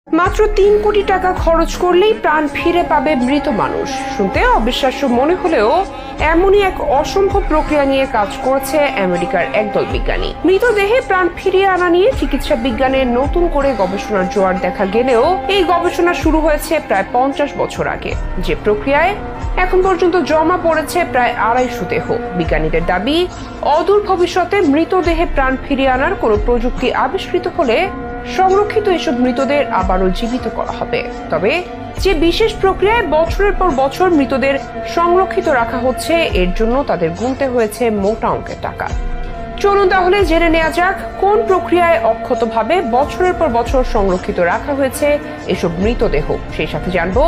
মাত্র ৩ কোটি টাকা খরচ করলেই প্রাণ ফিরে পাবে মৃত মানুষ। শুনতে অবিশ্বাস্য মনে হলেও এমনই এক অসম্ভব প্রক্রিয়া নিয়ে কাজ করছে আমেরিকার একদল বিজ্ঞানী। মৃতদেহে প্রাণ ফিরিয়ে আনা নিয়ে চিকিৎসা বিজ্ঞানের নতুন করে গবেষণার জোয়ার দেখা গেলেও এই গবেষণা শুরু হয়েছে প্রায় ৫০ বছর আগে, যে প্রক্রিয়ায় এখন পর্যন্ত জমা পড়েছে প্রায় ২৫০ দেহ। বিজ্ঞানীদের দাবি, অদূর ভবিষ্যতে মৃতদেহে প্রাণ ফিরিয়ে আনার কোনো প্রযুক্তি আবিষ্কৃত হলে সংরক্ষিত এসব মৃতদের আবারও জীবিত করা হবে। তবে যে বিশেষ প্রক্রিয়ায় বছরের পর বছর মৃতদের সংরক্ষিত রাখা হচ্ছে, এর জন্য তাদের গুনতে হয়েছে মোটা অঙ্কের টাকা। চলুন তাহলে জেনে নেওয়া যাক কোন প্রক্রিয়ায় অক্ষতভাবে বছরের পর বছর সংরক্ষিত রাখা হয়েছে এসব মৃতদেহ। সেই সাথে জানবো,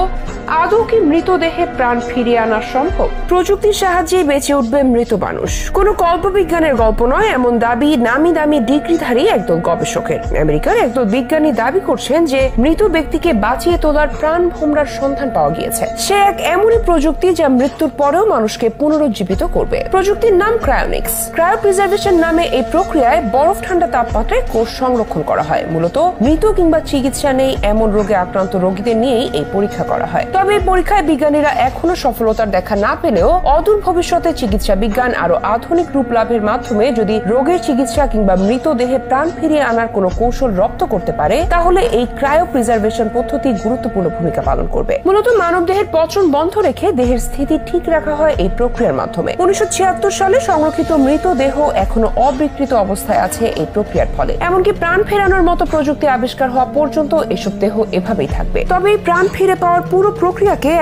আদৌ কি মৃতদেহে প্রাণ ফিরিয়ে আনা সম্ভব? প্রযুক্তির সাহায্যে বেঁচে উঠবে মৃত মানুষ, কোনো কল্পবিজ্ঞানের গল্প নয়, এমন দাবি নামি দামি ডিগ্রিধারী একদল গবেষকের। আমেরিকার একদল বিজ্ঞানী দাবি করছেন যে মৃত ব্যক্তিকে বাঁচিয়ে তোলার প্রাণ ভোমরার সন্ধান পাওয়া গিয়েছে। সে এক এমনই প্রযুক্তি যা মৃত্যুর পরেও মানুষকে পুনরুজ্জীবিত করবে। প্রযুক্তির নাম ক্রায়োনিক্স। ক্রায়োপ্রিজার্ভেশন নামে এই প্রক্রিয়ায় বরফ ঠান্ডা তাপমাত্রায় কোষ সংরক্ষণ করা হয়। মূলত মৃত কিংবা চিকিৎসা নেই এমন রোগে আক্রান্ত রোগীদের নিয়েই এই পরীক্ষা করা হয়। তবে এই পরীক্ষায় বিজ্ঞানীরা এখনো সফলতার দেখা না পেলেও অদূর ভবিষ্যতে চিকিৎসা বিজ্ঞান আরো আধুনিক রূপ লাভের মাধ্যমে যদি রোগের চিকিৎসা কিংবা মৃতদেহে প্রাণ ফিরিয়ে আনার কোনো কৌশল রপ্ত করতে পারে, তাহলে এই ক্রায়োপ্রিজার্ভেশন পদ্ধতি গুরুত্বপূর্ণ ভূমিকা পালন করবে। মূলত মানবদেহের পচন বন্ধ রেখে দেহের স্থিতি ঠিক রাখা হয় এই প্রক্রিয়ার মাধ্যমে। ১৯৭৬ সালে সংরক্ষিত মৃতদেহ এখনো অবিকৃত অবস্থায় আছে এই প্রক্রিয়ার ফলে। এমনকি প্রাণ ফেরানোর মতো প্রযুক্তি আবিষ্কার হওয়া পর্যন্ত এসব দেহ এভাবেই থাকবে। তবে এই প্রাণ ফিরে পাওয়ার পুরো প্রক্রিয়াকে